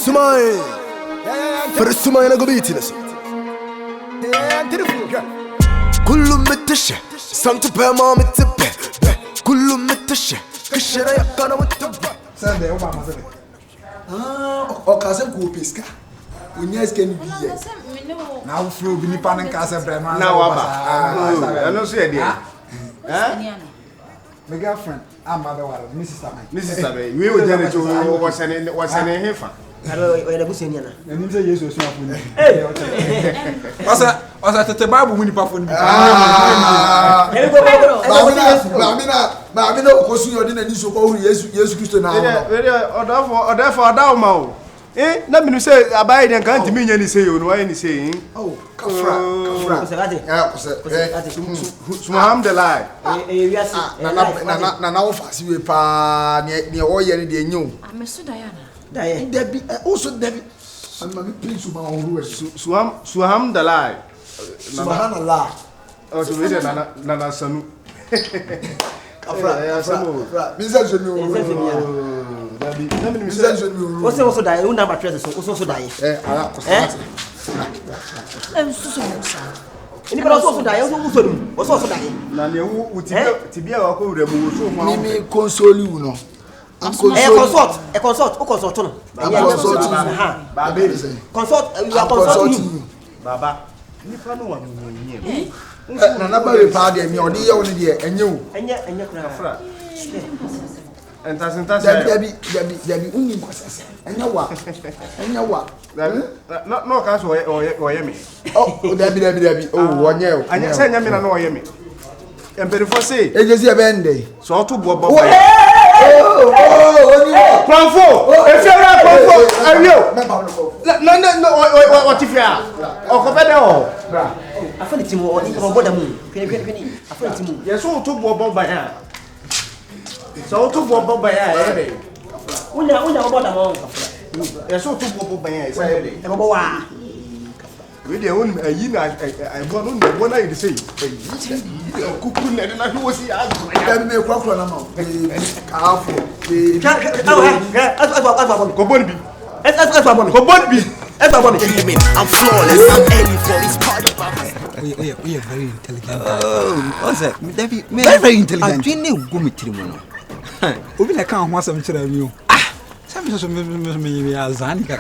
Sumai. For the Sumai na go beat this. Kullu mitash. Some to pay mom it's a pay. Kullu mitash. Kishara yakana with the Sunday, Obama. O casa com pesca. O Nias can be here. Now, through Binipan and Casa Bremer. Now, I don't see a My girlfriend, I'm Mother Mrs. Tamay. Mrs. Tabe, we will tell you what's an heifer. Hello, where the Busiana. And you say yes, you're What's that? The Bible when you perform. Mamina, because you didn't use your yes, Christian. Therefore, down. Eh, let me say, abide and can't mean any say, you know, any saying. Oh, Swam the lie. Now, fast you near all year they knew. I'm a Diana. Debbie, also Debbie. And my prince of my own Swam the lie. Subhanallah. Oh, to read Nana Sanu. What's also die? Who never tresses also die? Anybody also die? Also die. Nani who Tibia or Mimi console you no. A consult. Consult. You are consulting. Baba. Nipa no one. Nana Barry Party, me or the only year, and you. And Fra. And doesn't Debbie, only process. And you what? No cash or Yemi. Oh, Debbie. Oh, 1 year. And you say, I mean, I know Yemi. And before say, it is a band day. So to Bob. Oh, if you're not, no, what if you are? Or Copedo? I feel it more on the moon. I feel it more. Yes, all to Bob by her. So to Bob by her, eh? We know about the monk. Yes, all to Bob by her, with the own a year, I want to one I say. Cookun and I was the answer. I may walk on a mouth. Careful. I'm flawless. I'm aiming for this party. We are very intelligent. What's that? Very intelligent. I didn't go meet him. Who will I count once I'm sure of you? Some me as Zanica.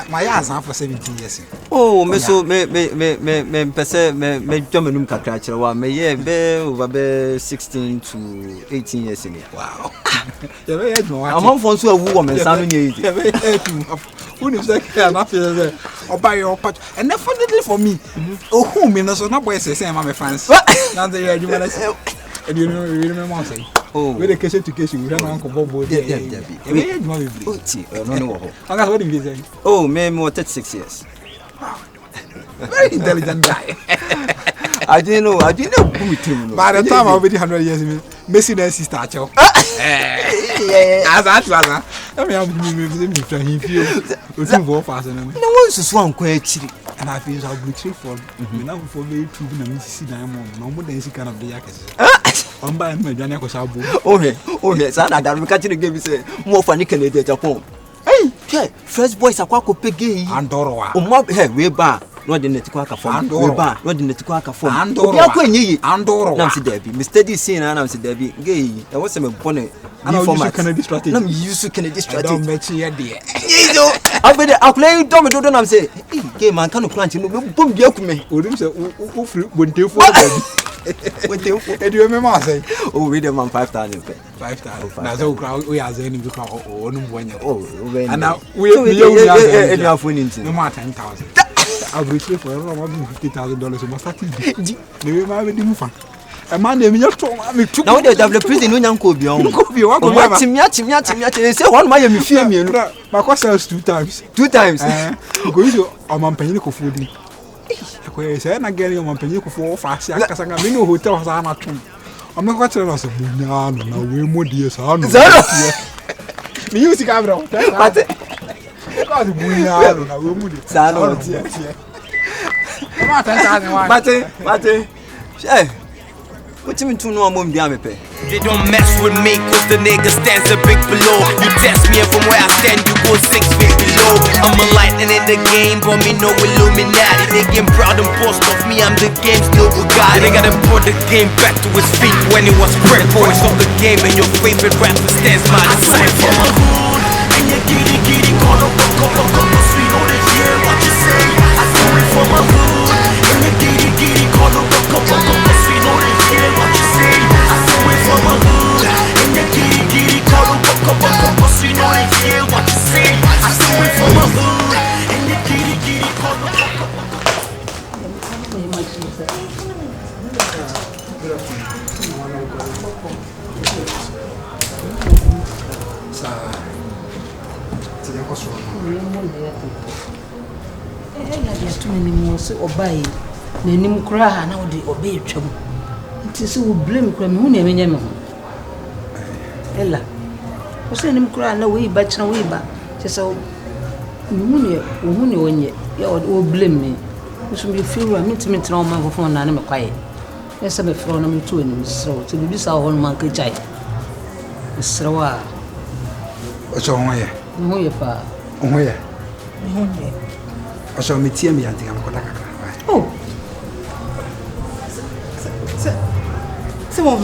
My ass for 17 years. Oh, me German Cacra, may be over 16 to 18 years in it. Wow. I'm home for a woman, sounding who is that? Or buy your pot, and definitely for me. Oh, who means not boys say, I'm a fans. Now they are doing it. And you remember saying, oh, with a case education, we have Uncle Bob. Oh, maybe 36 years. Very intelligent guy. I didn't know who with him. By the time I'll be 100 years, Messi and sister. As that was, I mean, no one's swung quite. And I feel I'll be for now for me to be a Mississippi diamond. No more than she can of the yakers. I'm buying my Janico Sabu. Oh, yes, I don't catch the game. Say more funny Canadian Japan. Hey, first boys are quite peggy and Dora. Oh, mob head, way bar. Not in the Tuaka for Andorra, not in the Tuaka for Andorra. Nancy Debbie, Mr. D. Sin and Nancy Debbie, gay. There was some bonnet. And I'm Kennedy strategy. I'm used to Kennedy strategy. Don't make you dear. I'll play Domino. Don't say, hey, man, can't plant you. Boom, yoke me. Wouldn't say, wouldn't you for what do you remember? Say, oh, read them on 5,000. 5,000. Now, so crowd, we are the enemy crowd. Oh, no, and now we are winning no more 10,000. I've retrieved for $50,000 in my starting. Never mind, a man named Yoto. Now they have the prison when Uncle Beyond. What Tim say one Miami film. My cost sells 2 times. 2 times. Go to a Mampanico food. I said, I get your Mampanico for fast. I can't go hotel. I'm not going to say, no, we're more dear. Music, I'm not. Mate, hey, what you mean to know a mom, dear? They don't mess with me cause the nigga stands a bit below. You test me and from where I stand you go 6 feet below. I'm a lightning in the game but me no Illuminati. They get proud and boast of me, I'm the game's no Bugatti. They gotta put the game back to its feet when it was spread. Voice of the game and your favorite rapper stands by the side. From a hood and your giddy call up sweet on the year, what you say? I saw it from a hood and your giddy call up sweet on the year, what you say? I saw it from a hood and your giddy call up sweet on the year, what you say? I saw it from a hood and your giddy call up. N'anim koraa na wode obey twam nti se wo blame koraa me hu ne menye me ho ella wo se n'anim koraa na wo iba kyena wo iba te se me hu ne wonye ya wo blame me so me feel wa mentimi tena o man fofo na me kwaye esa me fro na me tu anim sro te bibi sa ho man ka chai sro wa o so ho ye pa o ho ye o so me tie me yanti am kota kakra oh se wo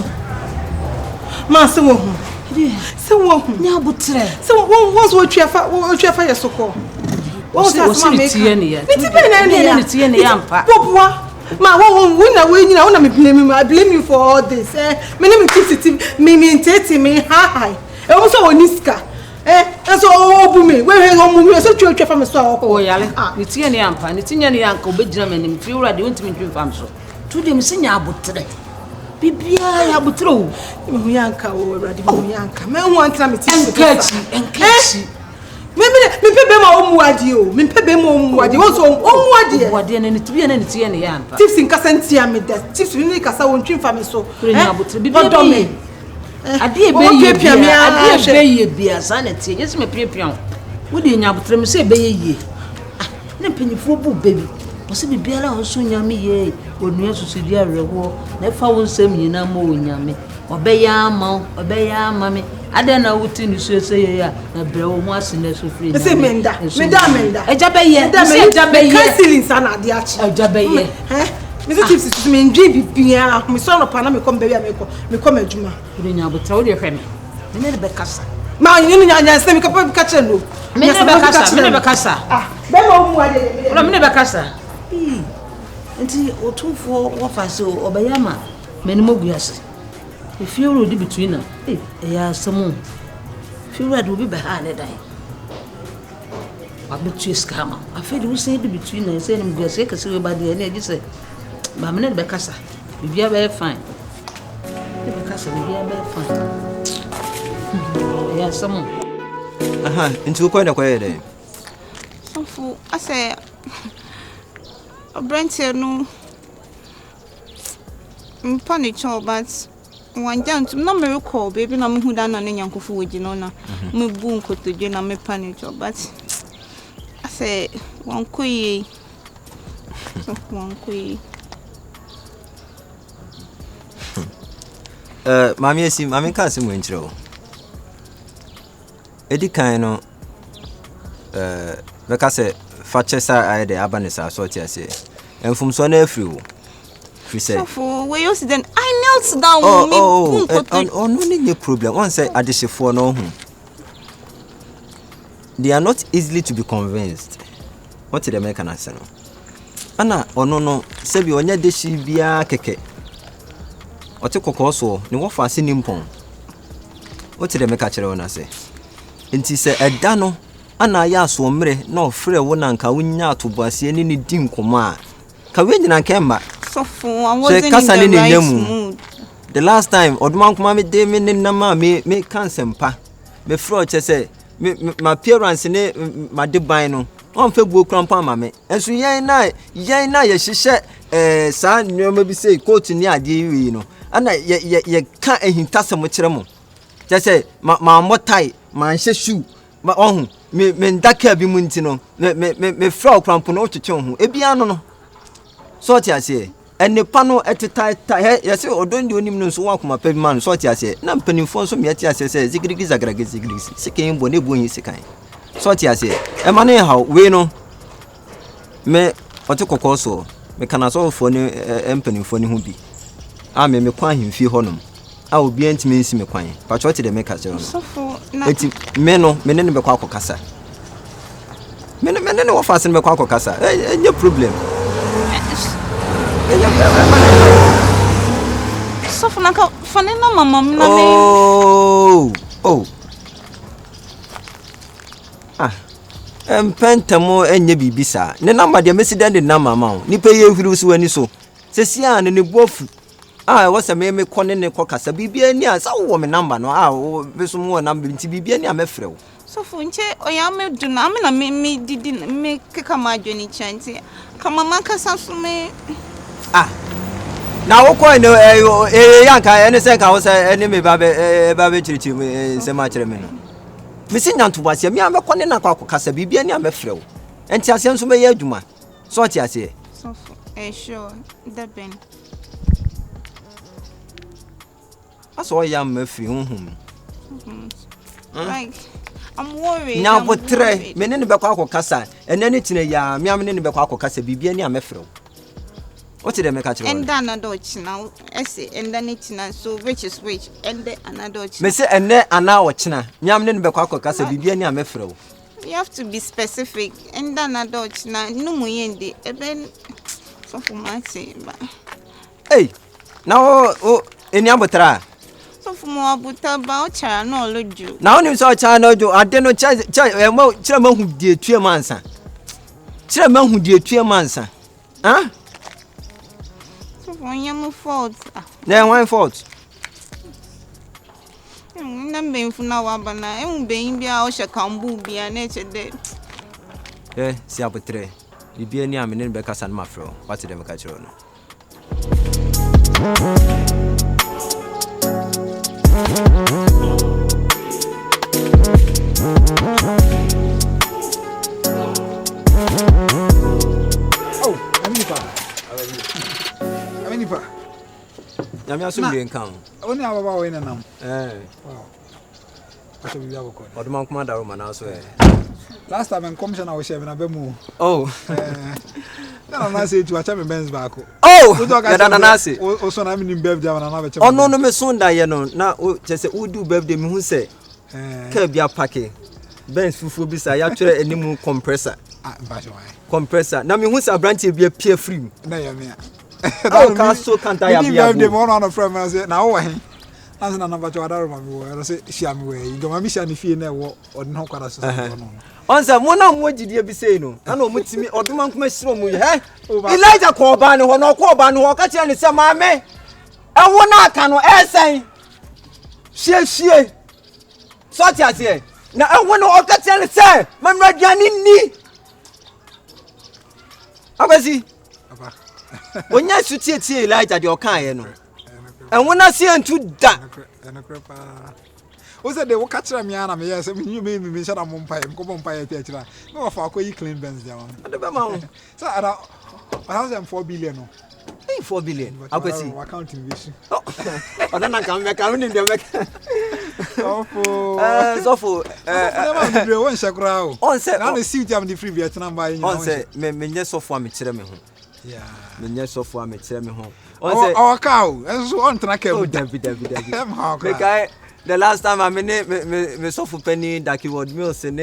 ma se wo nya butre se wo so twa yesoko wo sa ma tie ne ya ti be na ne tie ne ya mpa popua ma wo na we nyina wo na me blame you for all this me ne me keep me ntete me hi e wo so oniska so obu me we he go mu so twa fa me so o yale ni tie ne ya mpa ni tinye ne ya nka obegina me ne fi wura de wontimi ntwe fam so tu de me senya abutre bibia ya abutre o me hu yanka o wura de me hu yanka me hu antra me ti enkachi me pe ma o muadi o me pe ma o muadi o so o muadi ne tibi ne tie ne ya mpa tips nkasa ntia me da tips ni kasa won twi fa me so nya abutre bibia do me ade be ye bia sa na tie nyese me piapia wo de nya abutre me se be ye ne mpanyifo bu baby o se bibia la o so nya me ye onua susudi arewo na fa wo nsam nyina ma o nya me obeya ama me ade na wuti ni so ese ye ya na bre wo ho ase na so free ese menda eja be ye canceling sana ade achi eja be ye me se tips me ndwi bibia me so no pa na me kom baby me kom adwuma ure nya botra wo de hwe me ne be kasa ma yin nya se me ka che no me ne be kasa be ma mu ade me ne be kasa nti Otumfour wo fa se obeyama me ne moguase if you road between them ya some if you road will be behind it I bet you scammer I feel you say between them say him go say ka say ba dey na ji say ba me na be kasa bibia be fine be kasa bibia be fine ya some into ko na kwaye dey so I say Brent no panic but one down to no miracle baby na me hu da na ne nyankofo wogi no na me bu nkotodwe na me panic but I say one koyi mami ka simu nchiro edi kan no beka se fachesa ai de abanisa so ti ase enfum so na afriwo so for we use then I knelt down no any problem one say adishefo no hu they are not easily to be convinced what the make na say no ana ono no se bi onya deshi bia keke ote kokoso ni wo fa se nimpon what the make kire wona say enti se eda no ana ya so mre na ofre wo na nka wonya atoboase ni ni di nkoma ka we nyina kemba so for I wasn't in the right mood the last time odman kuma me de me na ma me kansempa me fro che say my appearance ne my deban no on fe buo krampa ma me enso yen na ye hihye sa nyoma bi say coat ni ade wi no ana ye ka ehintasem kire mo che say ma motai ma nhye shoe ma ohun me ndaka bi mu ntino me fra krampo no twetwe ho ebia no so ti ase and the panel at the tight, yes, or don't do him no so walk my pay man, so I say, no penny for some yet, I say, Zigris, Zigris, Sikin, Bonibu, Sikai. So I say, a man, how we know me, or to cook also, me can as all for no penny for who be. I may make him feel honum. I will be intimate me quine, but what did they make us? So for Meno, Menen Bequaco Casa. Menen of us in Bequaco Casa, no problem. So for Naka, Fanina, Mamma. Oh. Pentamo and ye be bisa. The number the message and the number amount. Ni pay you when you so. Sesian and the wolf. Was a meme corner in the cocasa. Be near some woman number. No, I some more number to be near me frill. So Funche, or Yammy do not me didn't make a my journey chance. Come on, Macasasume. Now, quite no, young and a second, I was an enemy babbage to so much. Missing down to was a mere corner in a cocasa. Be near me frill. And Tiasian to me, Duma. So I say. So, sure, the Ben. I saw young Murphy. Like, I'm worried. Now, but three men in the Baco Casa, and then it's in a yam in the Baco Casa, be near Mefro. What did they make at you? And then a Dutch now, essay, and then it's not so rich is rich, and then another Dutch. Missy and then an hour china, yam in the Baco Casa, be near Mefro. You have to be specific, and then a Dutch now, no more yendi, and then so for my say, but hey, now, in Yamatra. so for more about China, no, look you. Now, you saw China, I didn't know Chairman who did 2 months. Chairman who did 2 months. Huh? So for your fault. Then one fault. I'm being for now, but I won't be in the house, a cambu be a nature day. Eh, see up a tray. You be near me in Becca's and Mafro. What's the catch on? Oh, Aminipa. I'm also being come. Only our way in a num. Eh, Wow. What will be our call? or the monk commander woman also. Last time in commission, I was having a bemo. Oh, No, I say to a champion Ben's back. oh, Nasi. Also, I'm in Bev Jam and another Oh, no, no, Miss Sonda, you know. Now, just who do birthday who say, Kerbia packing. Ben's fufu beside actually any more compressor. Compressor. Now, me who's a branch be a peer free. Oh, so can't I have the one on a friend? I said, now, as an number to other one, I say, Sham way. You don't miss any fear or no quarters. On some one on what did you be saying? I know what's me or the monk mess room with her. Elijah Corban or no Corban or catch any some mammy. I want not can say. She. Such as here. Now I want to catch any say. Mamma Janini. I was he. When you should see Elijah your kind, and when I see him to that. Was that they will catch me? Yes, you made me shut up on pie and go on pie. No, for a clean Benz down. So I have 4 billion. 4 billion. I could see. Accounting vision. I don't come back. I'm in the awful. One shakra. On set, now the seat I'm the free Vietnam buying. On set, me so for me, tell me home. Yeah, me so for me, tell me home. Our cow, and so on track. Oh, David. The last time I me so for penny that he would mills and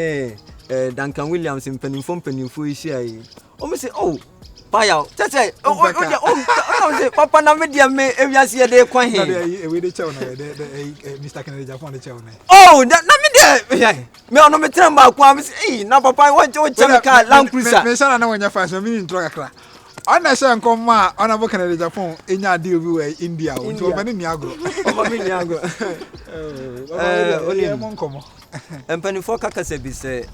Duncan Williams in penny from penny for his share. Oh, me say, oh, buy out. That's it. Oh, Papa, now media me every year they quite here. With the channel, Mr. Kennedy Japan, the channel. Oh, that not me there. Me on me tell my promise. Now, Papa, I want to check car Land Cruiser. Me say I know when you find some meaning to I na say come ma on a Canada Japan in your deal with India. To many Niagara. Only and penny for Kaka be say,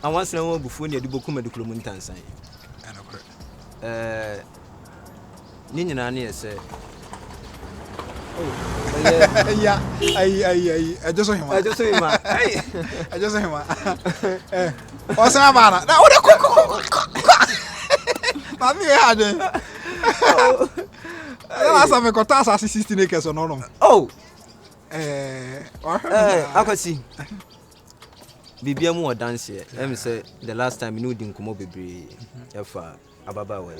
I want to know before you do Bokuma de Clumuntan sign. Nina near say, yeah, I just saw him. I just saw him. What's the matter? Now, what a last time I got us 16 acres or no. Oh. Akwasi. Bibia mu dance here. Let me say the last time you know didn't come up bebre. Efa ababa we.